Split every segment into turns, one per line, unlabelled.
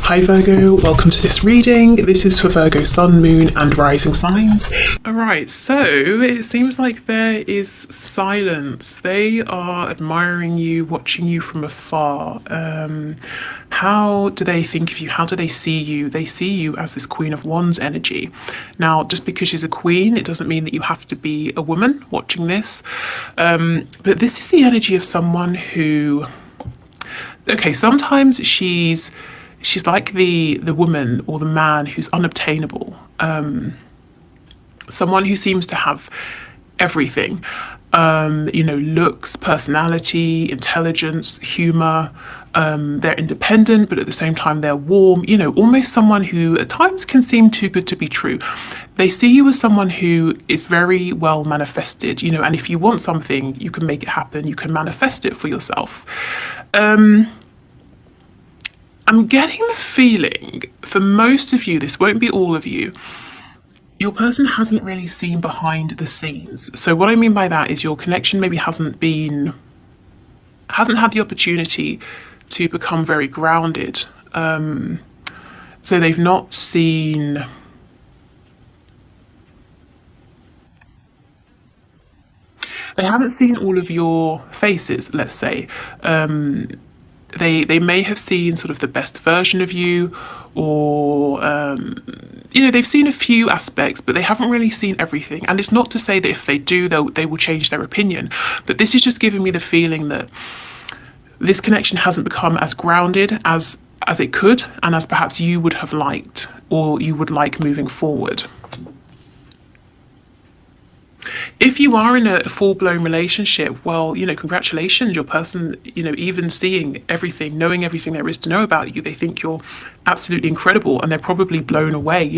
Hi Virgo, welcome to this reading. This is for Virgo Sun, Moon and Rising signs. Alright, so it seems like there is silence. They are admiring you, watching you from afar. How do they think of you? How do they see you? They see you as this Queen of Wands energy. Now, just because she's a queen, it doesn't mean that you have to be a woman watching this. But this is the energy of someone who... Okay, sometimes she's like the woman or the man who's unobtainable. Someone who seems to have everything. Looks, personality, intelligence, humor. They're independent, but at the same time they're warm. Almost someone who at times can seem too good to be true. They see you as someone who is very well manifested, and if you want something, you can make it happen. You can manifest it for yourself. I'm getting the feeling, for most of you, this won't be all of you, your person hasn't really seen behind the scenes. So what I mean by that is your connection maybe hasn't had the opportunity to become very grounded. So they've not seen... They haven't seen all of your faces, let's say. They may have seen sort of the best version of you, or they've seen a few aspects, but they haven't really seen everything. And it's not to say that if they do, they will change their opinion. But this is just giving me the feeling that this connection hasn't become as grounded as it could, and as perhaps you would have liked, or you would like moving forward. If you are in a full-blown relationship, well, congratulations, your person, even seeing everything, knowing everything there is to know about you, they think you're absolutely incredible, and they're probably blown away,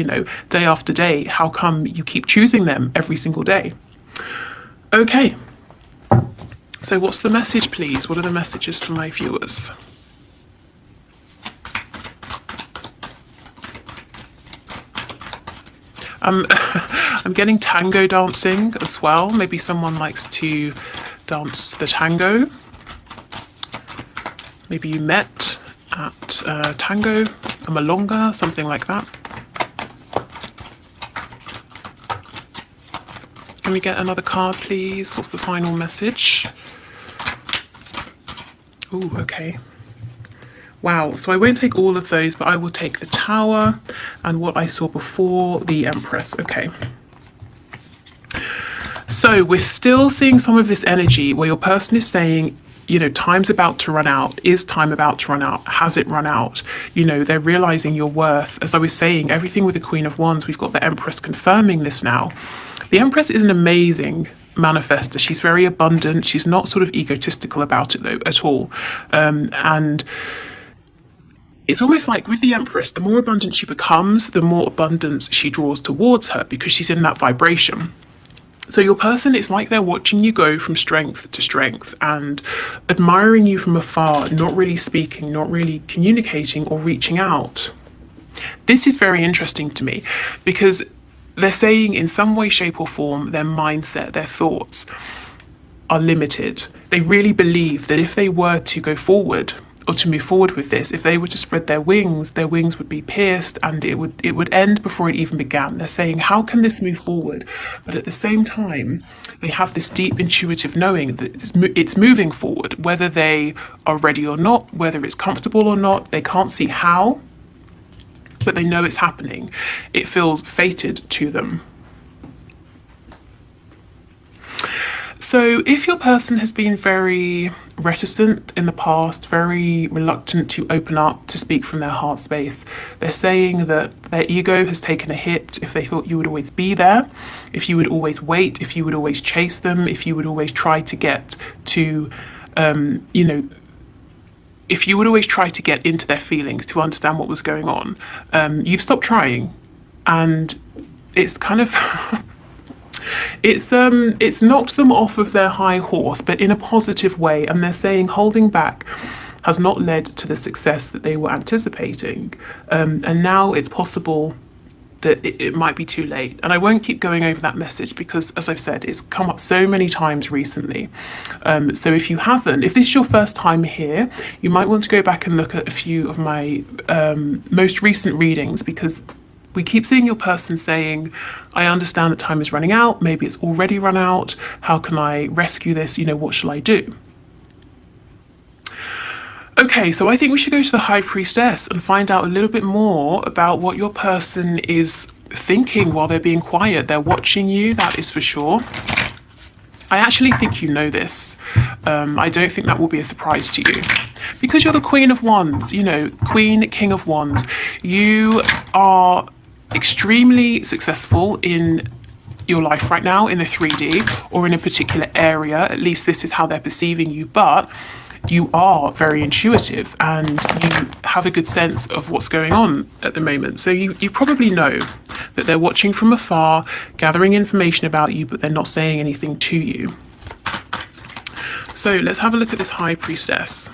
day after day. How come you keep choosing them every single day? Okay. So what's the message, please? What are the messages for my viewers? I'm getting tango dancing as well. Maybe someone likes to dance the tango. Maybe you met at tango, a milonga, something like that. Can we get another card, please? What's the final message? Oh, okay. Wow, so I won't take all of those, but I will take the Tower and what I saw before, the Empress. Okay. So we're still seeing some of this energy where your person is saying, time's about to run out. Is time about to run out? Has it run out? They're realizing your worth. As I was saying, everything with the Queen of Wands, we've got the Empress confirming this now. The Empress is an amazing manifester. She's very abundant. She's not sort of egotistical about it though at all. And it's almost like with the Empress, the more abundant she becomes, the more abundance she draws towards her, because she's in that vibration. So your person, it's like they're watching you go from strength to strength and admiring you from afar, not really speaking, not really communicating or reaching out. This is very interesting to me, because they're saying in some way, shape or form, their mindset, their thoughts are limited. They really believe that if they were to go forward, or to move forward with this, if they were to spread their wings would be pierced and it would end before it even began. They're saying, how can this move forward? But at the same time, they have this deep intuitive knowing that it's moving forward, whether they are ready or not, whether it's comfortable or not. They can't see how, but they know it's happening. It feels fated to them. So if your person has been very reticent in the past, very reluctant to open up, to speak from their heart space, they're saying that their ego has taken a hit. If they thought you would always be there, if you would always wait, if you would always chase them, if you would always try to get to, if you would always try to get into their feelings to understand what was going on, you've stopped trying. And it's kind of... It's knocked them off of their high horse, but in a positive way, and they're saying holding back has not led to the success that they were anticipating, and now it's possible that it might be too late. And I won't keep going over that message because, as I've said, it's come up so many times recently. So if you haven't, if this is your first time here, you might want to go back and look at a few of my most recent readings, because we keep seeing your person saying, I understand that time is running out, maybe it's already run out, how can I rescue this, what shall I do? Okay, so I think we should go to the High Priestess and find out a little bit more about what your person is thinking while they're being quiet. They're watching you, that is for sure. I actually think you know this. I don't think that will be a surprise to you. Because you're the Queen of Wands, Queen, King of Wands. You are extremely successful in your life right now, in the 3D, or in a particular area. At least this is how they're perceiving you. But you are very intuitive and you have a good sense of what's going on at the moment. So you probably know that they're watching from afar, gathering information about you, but they're not saying anything to you. So let's have a look at this High Priestess.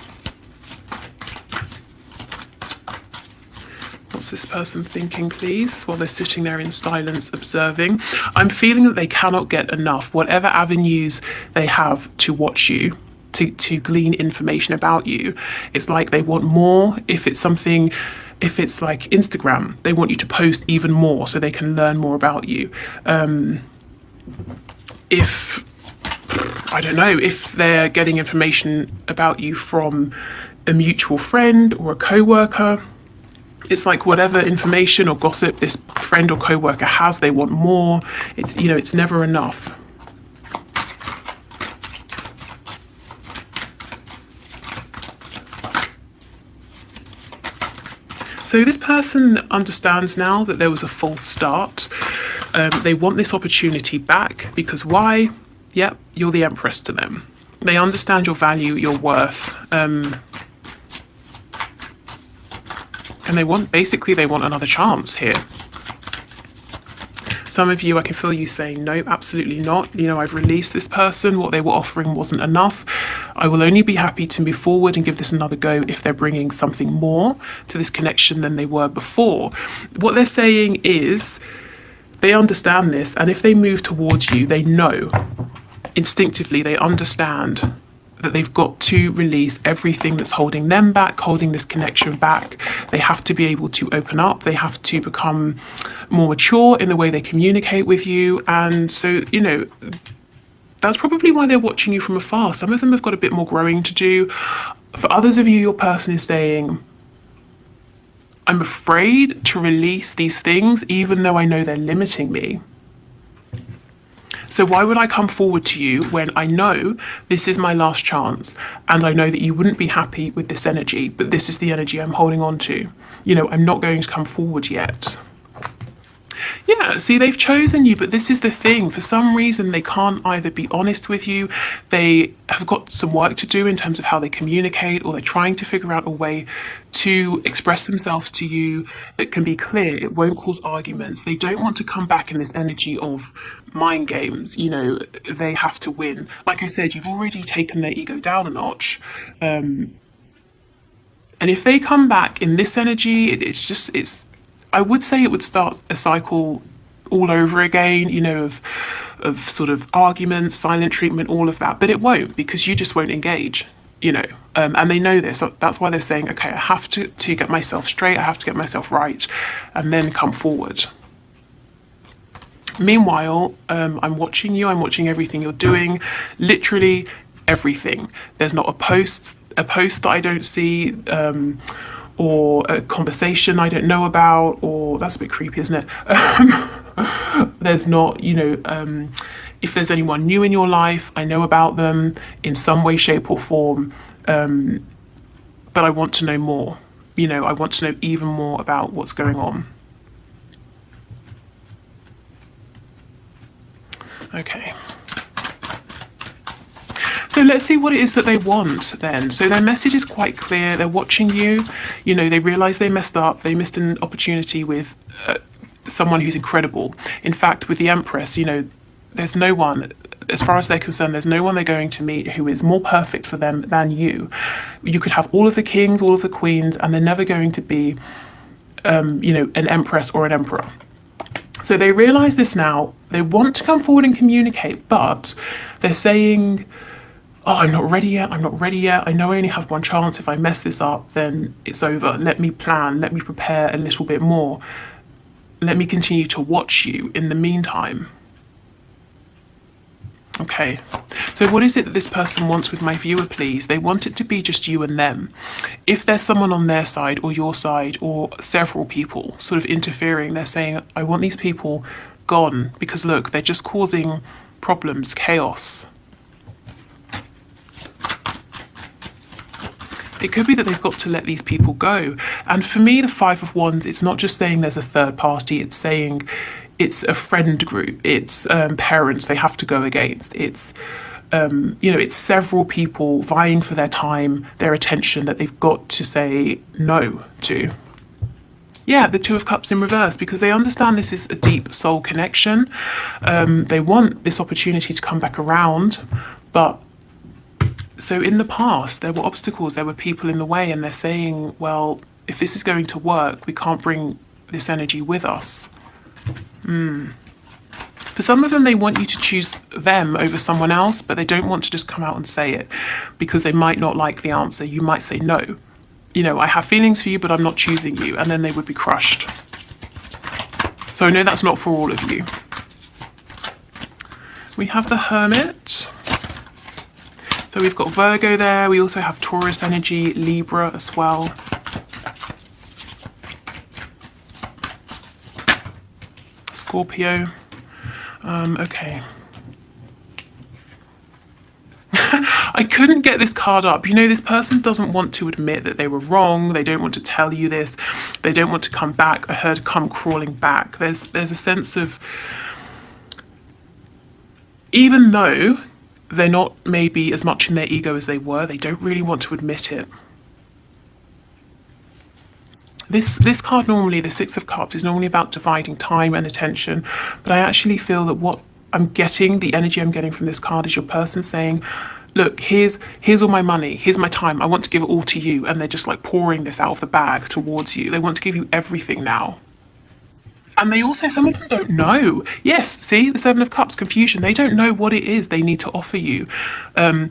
What's this person thinking, please, while they're sitting there in silence observing? I'm feeling that they cannot get enough, whatever avenues they have to watch you, to glean information about you. It's like they want more. If it's like Instagram, they want you to post even more so they can learn more about you. If they're getting information about you from a mutual friend or a co-worker, it's like whatever information or gossip this friend or co-worker has, they want more. It's never enough. So this person understands now that there was a false start. They want this opportunity back because why? Yep, you're the Empress to them. They understand your value, your worth. And they want another chance here. Some of you, I can feel you saying, no, absolutely not. I've released this person. What they were offering wasn't enough. I will only be happy to move forward and give this another go if they're bringing something more to this connection than they were before. What they're saying is they understand this. And if they move towards you, they know instinctively, they understand that they've got to release everything that's holding them back, holding this connection back. They have to be able to open up. They have to become more mature in the way they communicate with you. And so, that's probably why they're watching you from afar. Some of them have got a bit more growing to do. For others of you, your person is saying, I'm afraid to release these things, even though I know they're limiting me. So why would I come forward to you when I know this is my last chance and I know that you wouldn't be happy with this energy, but this is the energy I'm holding on to. I'm not going to come forward yet. Yeah, see, they've chosen you, but this is the thing. For some reason, they can't either be honest with you. They have got some work to do in terms of how they communicate, or they're trying to figure out a way to express themselves to you that can be clear. It won't cause arguments. They don't want to come back in this energy of mind games. They have to win. Like I said, you've already taken their ego down a notch. And if they come back in this energy, I would say it would start a cycle all over again, of sort of arguments, silent treatment, all of that. But it won't, because you just won't engage, and they know this. So that's why they're saying, okay, I have to get myself straight. I have to get myself right, and then come forward. Meanwhile, I'm watching you. I'm watching everything you're doing, literally everything. There's not a post that I don't see, or a conversation I don't know about, or that's a bit creepy, isn't it? There's not, if there's anyone new in your life, I know about them in some way, shape or form, but I want to know more. I want to know even more about what's going on. Okay. So let's see what it is that they want then. So their message is quite clear. They're watching you. They realize they messed up. They missed an opportunity with someone who's incredible. In fact, with the Empress, there's no one, as far as they're concerned, there's no one they're going to meet who is more perfect for them than you. You could have all of the kings, all of the queens, and they're never going to be, an Empress or an Emperor. So they realize this now. They want to come forward and communicate, but they're saying, oh, I'm not ready yet. I'm not ready yet. I know I only have one chance. If I mess this up, then it's over. Let me plan. Let me prepare a little bit more. Let me continue to watch you in the meantime. Okay, so what is it that this person wants with my viewer, please? They want it to be just you and them. If there's someone on their side or your side or several people sort of interfering, they're saying, I want these people gone because look, they're just causing problems, chaos. It could be that they've got to let these people go. And for me, the Five of Wands, it's not just saying there's a third party, it's saying it's a friend group, it's parents they have to go against, it's it's several people vying for their time, their attention that they've got to say no to. Yeah, the Two of Cups in reverse, because they understand this is a deep soul connection. They want this opportunity to come back around, but so in the past there were obstacles, there were people in the way, and they're saying, well, if this is going to work, we can't bring this energy with us. For some of them, they want you to choose them over someone else, but they don't want to just come out and say it because they might not like the answer. You might say, no, I have feelings for you, but I'm not choosing you. And then they would be crushed. So I know that's not for all of you. We have the Hermit. So we've got Virgo there. We also have Taurus energy, Libra as well. Scorpio. Okay. I couldn't get this card up. This person doesn't want to admit that they were wrong. They don't want to tell you this. They don't want to come back. I heard come crawling back. There's a sense of, even though they're not maybe as much in their ego as they were, they don't really want to admit it. This card normally, the Six of Cups, is normally about dividing time and attention, but I actually feel that what I'm getting, the energy I'm getting from this card, is your person saying, look, here's all my money, here's my time, I want to give it all to you, and they're just like pouring this out of the bag towards you. They want to give you everything now. And they also, some of them don't know. Yes, see, the Seven of Cups, confusion. They don't know what it is they need to offer you to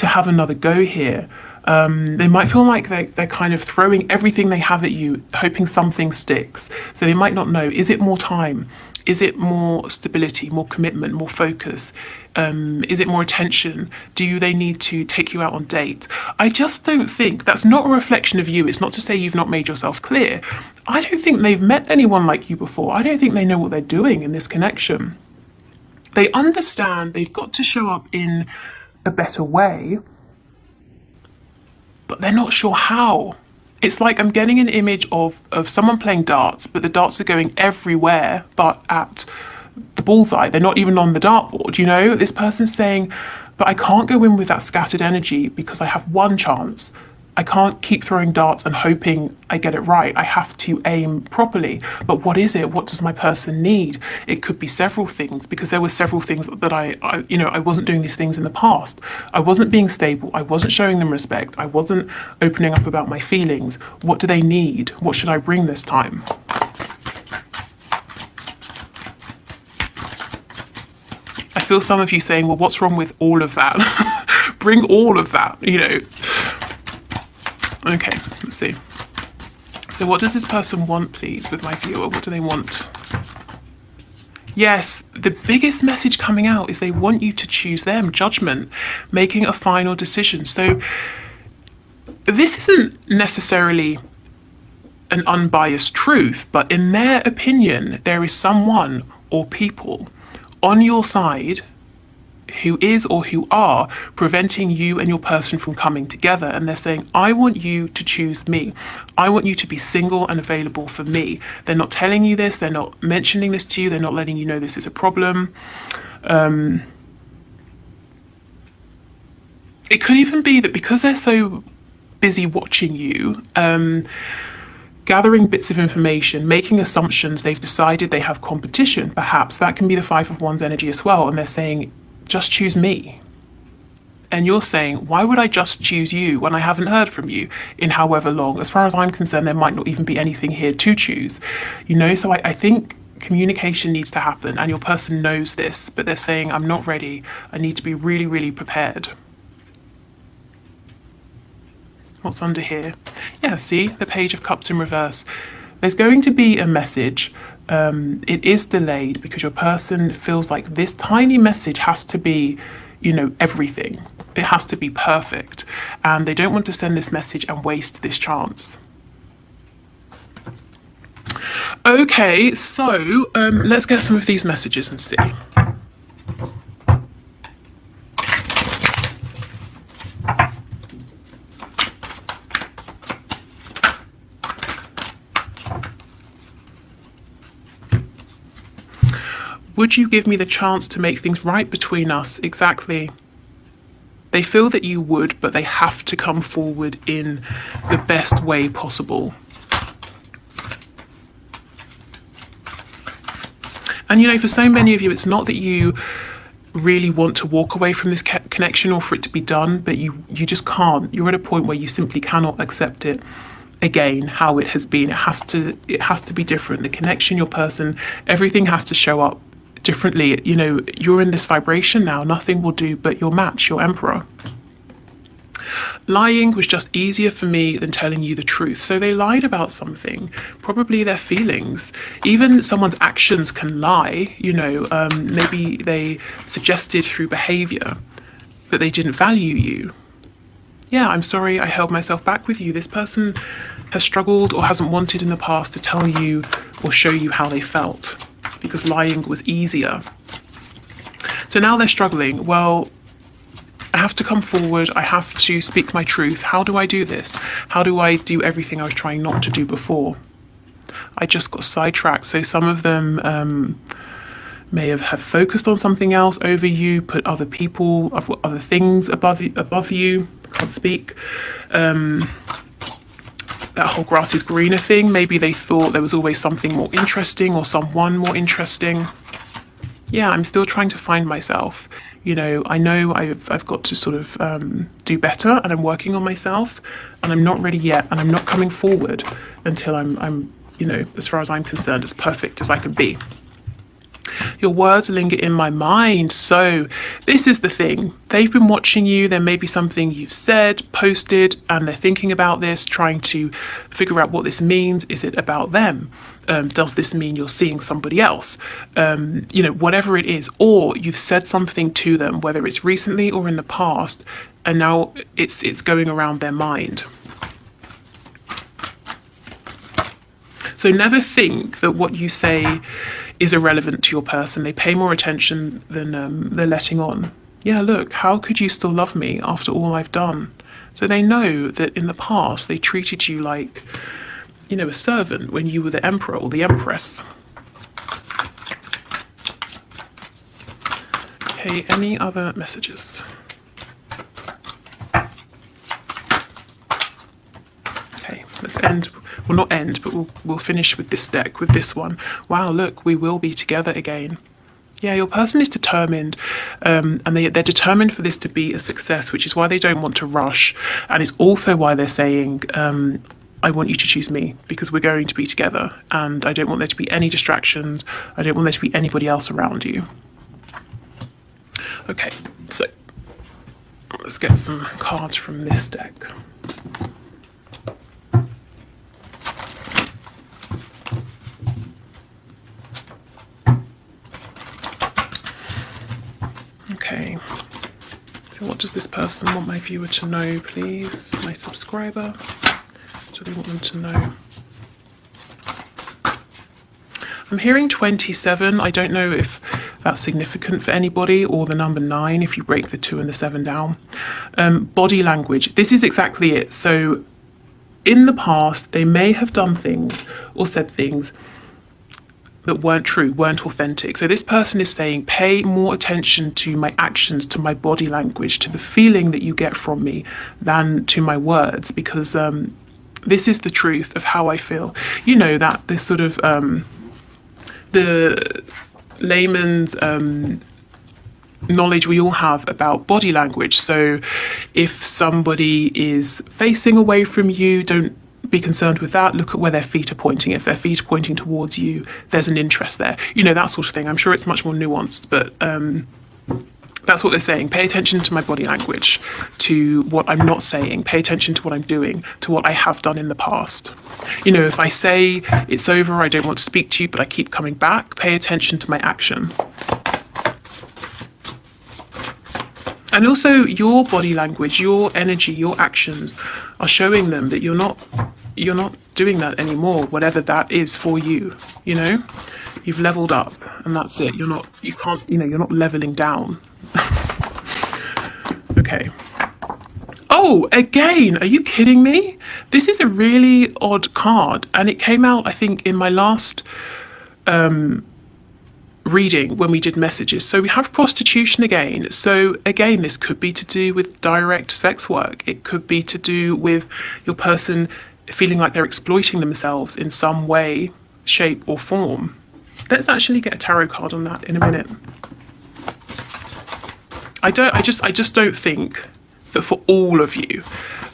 have another go here. They might feel like they're kind of throwing everything they have at you, hoping something sticks. So they might not know, is it more time? Is it more stability, more commitment, more focus? Is it more attention? Do they need to take you out on dates? I just don't think, that's not a reflection of you. It's not to say you've not made yourself clear. I don't think they've met anyone like you before. I don't think they know what they're doing in this connection. They understand they've got to show up in a better way, but they're not sure how. It's like I'm getting an image of someone playing darts, but the darts are going everywhere but at the bullseye. They're not even on the dartboard, This person's saying, but I can't go in with that scattered energy because I have one chance. I can't keep throwing darts and hoping I get it right. I have to aim properly. But what is it? What does my person need? It could be several things, because there were several things that I wasn't doing these things in the past. I wasn't being stable. I wasn't showing them respect. I wasn't opening up about my feelings. What do they need? What should I bring this time? I feel some of you saying, well, what's wrong with all of that? Bring all of that, Okay, let's see. So what does this person want, please, with my viewer? What do they want? Yes, the biggest message coming out is they want you to choose them. Judgment, making a final decision. So this isn't necessarily an unbiased truth, but in their opinion, there is someone or people on your side who is or who are preventing you and your person from coming together. And they're saying, I want you to choose me. I want you to be single and available for me. They're not telling you this. They're not mentioning this to you. They're not letting you know this is a problem. It could even be that because they're so busy watching you, gathering bits of information, making assumptions, they've decided they have competition. Perhaps that can be the Five of Wands energy as well. And they're saying, just choose me. And you're saying, why would I just choose you when I haven't heard from you in however long? As far as I'm concerned, there might not even be anything here to choose. So I think Communication needs to happen, and your person knows this, but they're saying, I'm not ready. I need to be really, really prepared. What's under here? Yeah, see, the Page of Cups in reverse. There's going to be a message. It is delayed because your person feels like this tiny message has to be, everything. It has to be perfect. And they don't want to send this message and waste this chance. Okay, so let's get some of these messages and see. Would you give me the chance to make things right between us? Exactly. They feel that you would, but they have to come forward in the best way possible. And for so many of you, it's not that you really want to walk away from this connection or for it to be done, but you just can't. You're at a point where you simply cannot accept it again, how it has been. It has to be different. The connection, your person, everything has to show up differently. You're in this vibration now. Nothing will do but your match, your emperor. Lying was just easier for me than telling you the truth. So they lied about something, probably their feelings. Even someone's actions can lie, maybe they suggested through behavior that they didn't value you. Yeah, I'm sorry I held myself back with you. This person has struggled or hasn't wanted in the past to tell you or show you how they felt because lying was easier. So now they're struggling. Well, I have to come forward. I have to speak my truth. How do I do this? How do I do everything I was trying not to do before? I just got sidetracked. So some of them may have focused on something else over you, put other people, other things above you. Can't speak. That whole grass is greener thing. Maybe they thought there was always something more interesting or someone more interesting. Yeah, I'm still trying to find myself. I know I've got to sort of do better, and I'm working on myself, and I'm not ready yet, and I'm not coming forward until I'm as far as I'm concerned, as perfect as I can be. Your words linger in my mind. So this is the thing. They've been watching you. There may be something you've said, posted, and they're thinking about this, trying to figure out what this means. Is it about them? Does this mean you're seeing somebody else? Whatever it is, or you've said something to them, whether it's recently or in the past, and now it's going around their mind. So never think that what you say is irrelevant to your person. They pay more attention than they're letting on. Yeah, look, how could you still love me after all I've done? So they know that in the past they treated you like, a servant when you were the emperor or the empress. Okay, any other messages? Okay, let's end. Well, not end, but we'll finish with this deck, with this one. Wow, look, we will be together again. Yeah, your person is determined, and they're determined for this to be a success, which is why they don't want to rush. And it's also why they're saying, I want you to choose me because we're going to be together, and I don't want there to be any distractions. I don't want there to be anybody else around you. Okay, so let's get some cards from this deck. Okay, so what does this person want my viewer to know, please? My subscriber, what do they want them to know? I'm hearing 27. I don't know if that's significant for anybody, or the number 9 if you break the 2 and the 7 down. Body language, this is exactly it. So in the past, they may have done things or said things that weren't true, weren't authentic. So this person is saying, pay more attention to my actions, to my body language, to the feeling that you get from me than to my words, because this is the truth of how I feel. That this sort of, the layman's knowledge we all have about body language. So if somebody is facing away from you, don't be concerned with that. Look at where their feet are pointing. If their feet are pointing towards you, there's an interest there. You know, that sort of thing. I'm sure it's much more nuanced, but that's what they're saying. Pay attention to my body language, to what I'm not saying. Pay attention to what I'm doing, to what I have done in the past. You know, if I say it's over, I don't want to speak to you, but I keep coming back, pay attention to my action. And also your body language, your energy, your actions are showing them that you're not doing that anymore, whatever that is for you, you know? You've leveled up and that's it. You're not leveling down. Okay. Oh, again, are you kidding me? This is a really odd card, and it came out, I think, in my last reading when we did messages. So we have prostitution again. So again, this could be to do with direct sex work. It could be to do with your person feeling like they're exploiting themselves in some way, shape or form. Let's actually get a tarot card on that in a minute. I just don't think that for all of you,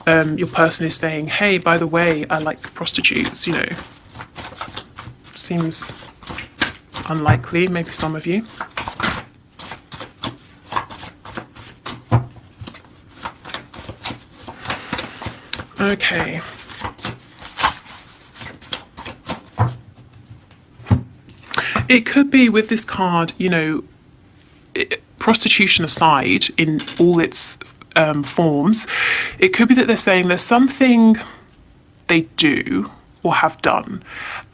your person is saying, hey, by the way, I like prostitutes, you know. Seems unlikely, maybe some of you. Okay. It could be with this card, you know, prostitution aside, in all its forms, it could be that they're saying there's something they do or have done,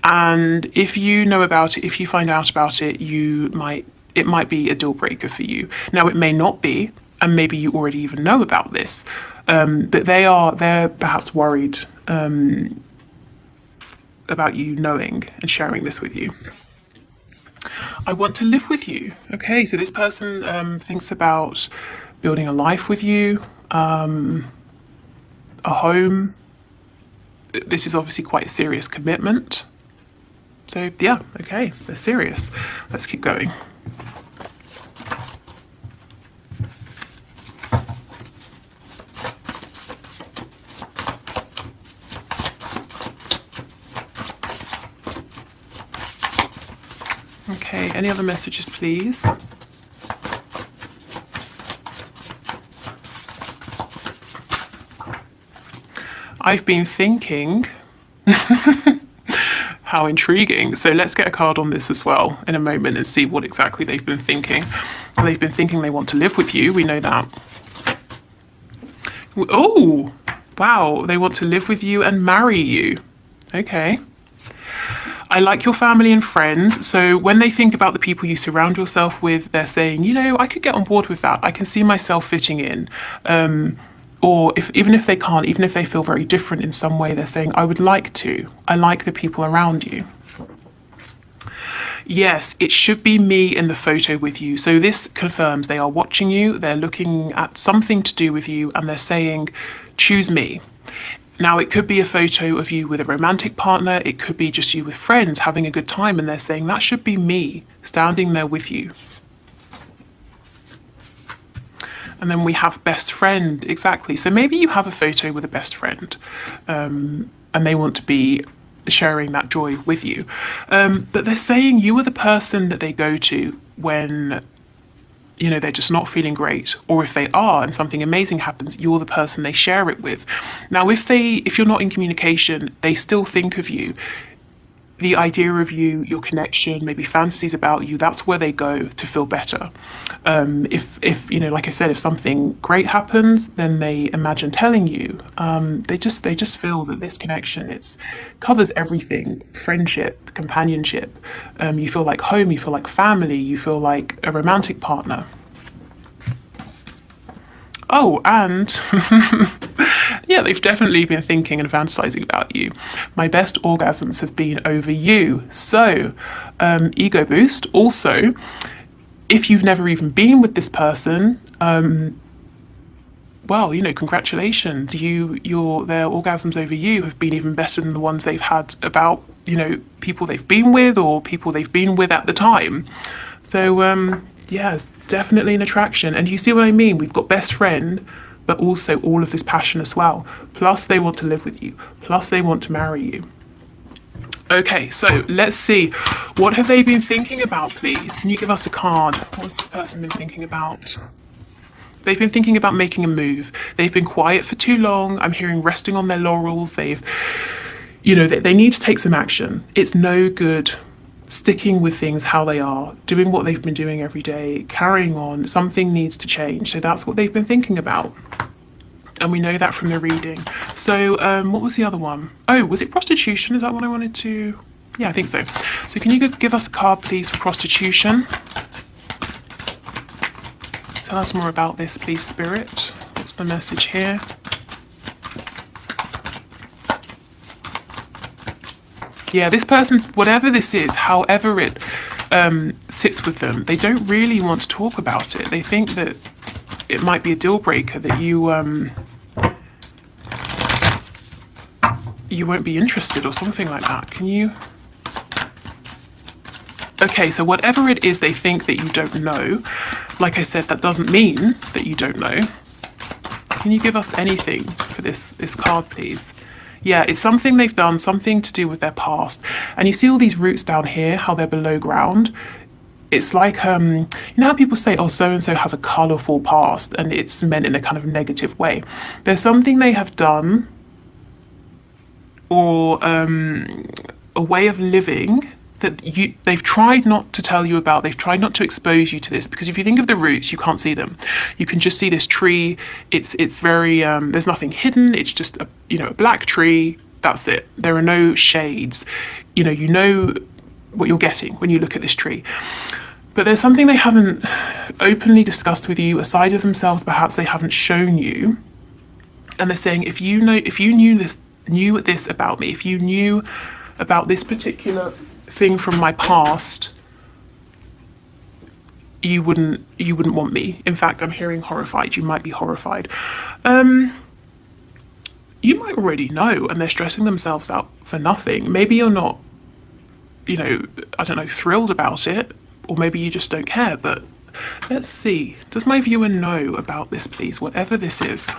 and if you know about it, if you find out about it, it might be a deal breaker for you. Now, it may not be, and maybe you already even know about this, but they're perhaps worried about you knowing and sharing this with you. I want to live with you. Okay, so this person thinks about building a life with you, a home. This is obviously quite a serious commitment. So yeah, okay, they're serious. Let's keep going. Okay, any other messages, please? I've been thinking. How intriguing. So let's get a card on this as well in a moment and see what exactly they've been thinking. They've been thinking they want to live with you. We know that. Oh, wow. They want to live with you and marry you. Okay. I like your family and friends. So when they think about the people you surround yourself with, they're saying, you know, I could get on board with that. I can see myself fitting in. Or even if they can't, even if they feel very different in some way, they're saying, I would like to. I like the people around you. Yes, it should be me in the photo with you. So this confirms they are watching you. They're looking at something to do with you and they're saying, choose me. Now, it could be a photo of you with a romantic partner. It could be just you with friends having a good time. And they're saying, that should be me standing there with you. And then we have best friend, exactly. So maybe you have a photo with a best friend and they want to be sharing that joy with you. But they're saying you are the person that they go to when, you know, they're just not feeling great. Or if they are and something amazing happens, you're the person they share it with. Now, if you're not in communication, they still think of you. The idea of you, your connection, maybe fantasies about you, that's where they go to feel better. If you know, like I said, if something great happens, then they imagine telling you. They just feel that this connection, it covers everything: friendship, companionship. You feel like home, you feel like family, you feel like a romantic partner. Oh, and yeah, they've definitely been thinking and fantasizing about you. My best orgasms have been over you. So, ego boost. Also, if you've never even been with this person, well, you know, congratulations. Their orgasms over you have been even better than the ones they've had about, you know, people they've been with or people they've been with at the time. So, yeah, it's definitely an attraction. And you see what I mean? We've got best friend, but also all of this passion as well. Plus they want to live with you. Plus they want to marry you. Okay, so let's see. What have they been thinking about, please? Can you give us a card? What's this person been thinking about? They've been thinking about making a move. They've been quiet for too long. I'm hearing resting on their laurels. They've, they need to take some action. It's no good sticking with things how they are, doing what they've been doing every day, carrying on. Something needs to change. So that's what they've been thinking about. And we know that from the reading. So what was the other one? Oh, was it prostitution? Is that what I wanted to? Yeah, I think so. So can you give us a card, please, for prostitution? Tell us more about this, please, Spirit. What's the message here? Yeah, this person, whatever this is, however it sits with them, they don't really want to talk about it. They think that it might be a deal breaker, that you won't be interested or something like that. Can you? Okay, so whatever it is they think that you don't know, like I said, that doesn't mean that you don't know. Can you give us anything for this card, please? Yeah, it's something they've done, something to do with their past. And you see all these roots down here, how they're below ground. It's like, you know how people say, oh, so-and-so has a colourful past, and it's meant in a kind of negative way. There's something they have done, or a way of living that they've tried not to tell you about. They've tried not to expose you to this, because if you think of the roots, you can't see them. You can just see this tree. It's very there's nothing hidden. It's just a black tree. That's it. There are no shades. You know what you're getting when you look at this tree. But there's something they haven't openly discussed with you, a side of themselves perhaps they haven't shown you. And they're saying, if you knew this about me, if you knew about this particular thing from my past, you wouldn't want me. In fact, I'm hearing horrified. You might be horrified. You might already know, and they're stressing themselves out for nothing. Maybe you're not, I don't know, thrilled about it, or maybe you just don't care. But let's see. Does my viewer know about this, please? Whatever this is.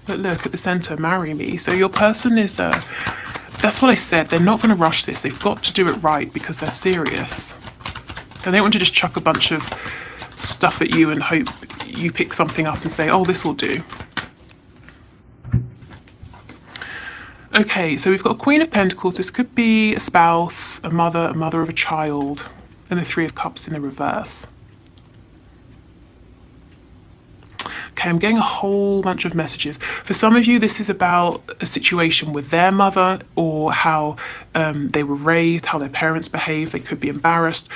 But look at the center, marry me. So your person is, that's what I said, they're not going to rush this. They've got to do it right because they're serious. They don't want to just chuck a bunch of stuff at you and hope you pick something up and say, oh, this will do. Okay, so we've got a Queen of Pentacles. This could be a spouse, a mother of a child, and the Three of Cups in the reverse. Okay, I'm getting a whole bunch of messages. For some of you, this is about a situation with their mother, or how they were raised, how their parents behave. They could be embarrassed.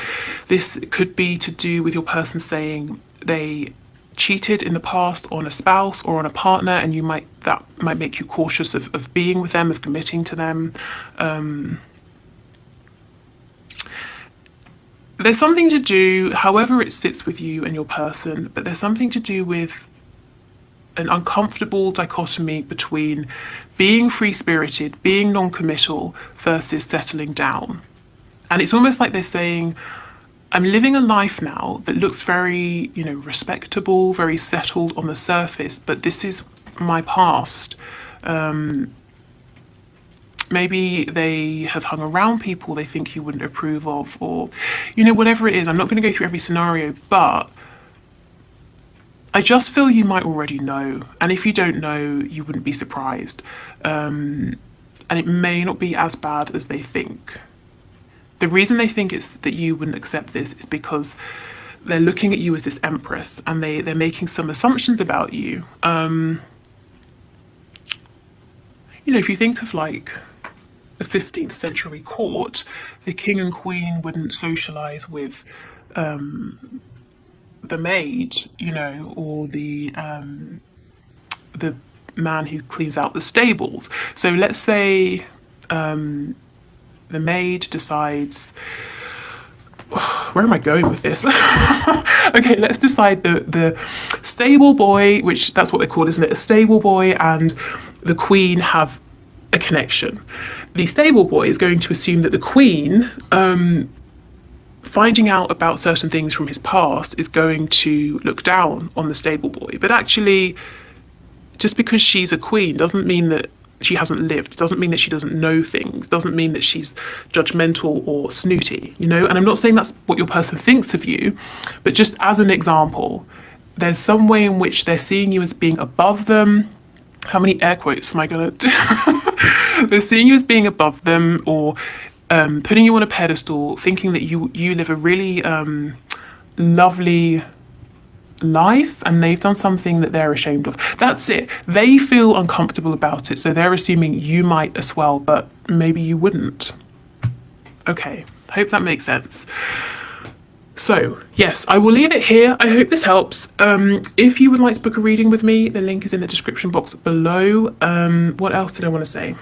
This could be to do with your person saying they cheated in the past on a spouse or on a partner, and that might make you cautious of being with them, of committing to them. There's something to do, however it sits with you and your person, but there's something to do with an uncomfortable dichotomy between being free-spirited, being non-committal, versus settling down. And it's almost like they're saying, I'm living a life now that looks very, respectable, very settled on the surface, but this is my past. Maybe they have hung around people they think you wouldn't approve of, or, whatever it is. I'm not going to go through every scenario, but I just feel you might already know. And if you don't know, you wouldn't be surprised. And it may not be as bad as they think. The reason they think it's that you wouldn't accept this is because they're looking at you as this empress, and they're making some assumptions about you. If you think of like a 15th century court, the king and queen wouldn't socialize with the maid, or the man who cleans out the stables. So let's say the maid decides, where am I going with this? Okay, let's decide the stable boy, which that's what they're called, isn't it? A stable boy and the queen have a connection. The stable boy is going to assume that the queen finding out about certain things from his past is going to look down on the stable boy. But actually, just because she's a queen doesn't mean that she hasn't lived, doesn't mean that she doesn't know things, doesn't mean that she's judgmental or snooty, you know? And I'm not saying that's what your person thinks of you, but just as an example, there's some way in which they're seeing you as being above them. How many air quotes am I going to do? They're seeing you as being above them, or putting you on a pedestal, thinking that you live a really lovely life, and they've done something that they're ashamed of. That's it. They feel uncomfortable about it, so they're assuming you might as well, but maybe you wouldn't. Okay, hope that makes sense. So yes, I will leave it here. I hope this helps. If you would like to book a reading with me, the link is in the description box below. What else did I want to say?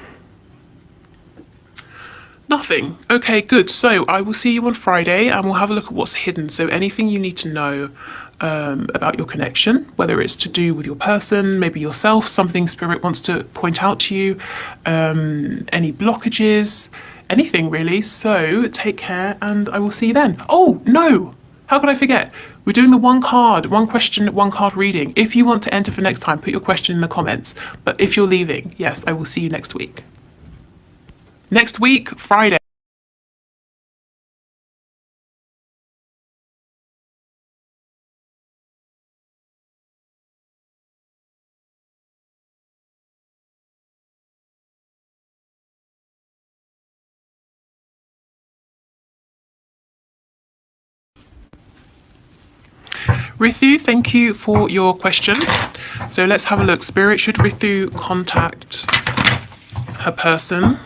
Nothing. Okay, good. So I will see you on Friday and we'll have a look at what's hidden. So anything you need to know about your connection, whether it's to do with your person, maybe yourself, something spirit wants to point out to you, any blockages, anything really. So take care and I will see you then. Oh, no. How could I forget? We're doing the one question, one card reading. If you want to enter for next time, put your question in the comments. But if you're leaving, yes, I will see you next week. Next week, Friday. Rithu, thank you for your question. So let's have a look. Spirit, should Rithu contact her person?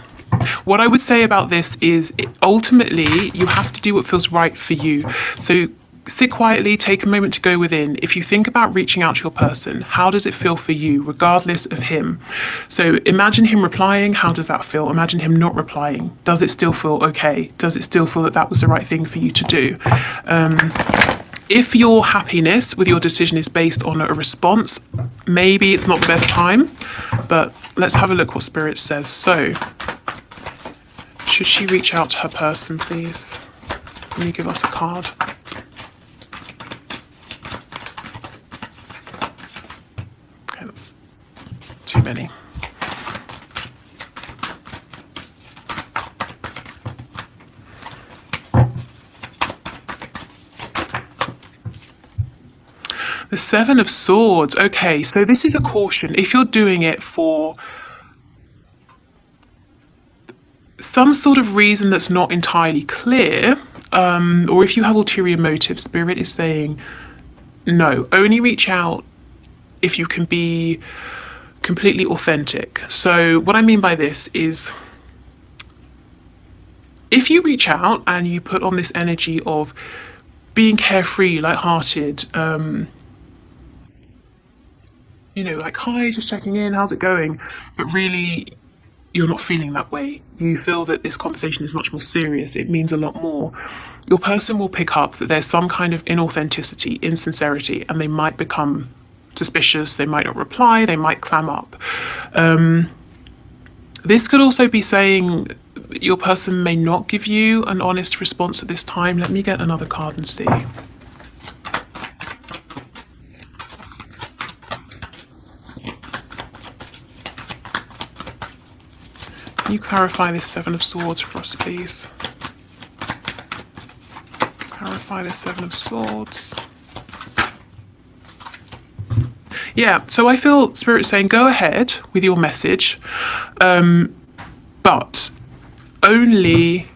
What I would say about this is ultimately you have to do what feels right for you. So sit quietly, take a moment to go within. If you think about reaching out to your person, how does it feel for you, regardless of him? So imagine him replying, how does that feel? Imagine him not replying. Does it still feel okay? Does it still feel that that was the right thing for you to do? If your happiness with your decision is based on a response, maybe it's not the best time, but let's have a look what Spirit says. So, should she reach out to her person, please? Can you give us a card? Okay, that's too many. The Seven of Swords. Okay, so this is a caution. If you're doing it for some sort of reason that's not entirely clear, or if you have ulterior motives, Spirit is saying no. Only reach out if you can be completely authentic. So what I mean by this is, if you reach out and you put on this energy of being carefree, lighthearted, you know, like, hi, just checking in, how's it going? But really, you're not feeling that way. You feel that this conversation is much more serious. It means a lot more. Your person will pick up that there's some kind of inauthenticity, insincerity, and they might become suspicious. They might not reply. They might clam up. This could also be saying your person may not give you an honest response at this time. Let me get another card and see. Can you clarify this Seven of Swords for us, please? Clarify this Seven of Swords. Yeah, so I feel Spirit saying go ahead with your message, but only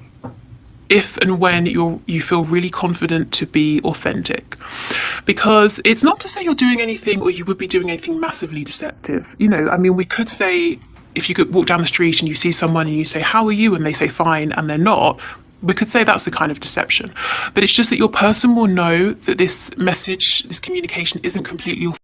if and when you feel really confident to be authentic. Because it's not to say you're doing anything or you would be doing anything massively deceptive. You know, I mean, we could say, if you could walk down the street and you see someone and you say, how are you? And they say, fine, and they're not, we could say that's a kind of deception. But it's just that your person will know that this message, this communication isn't completely authentic.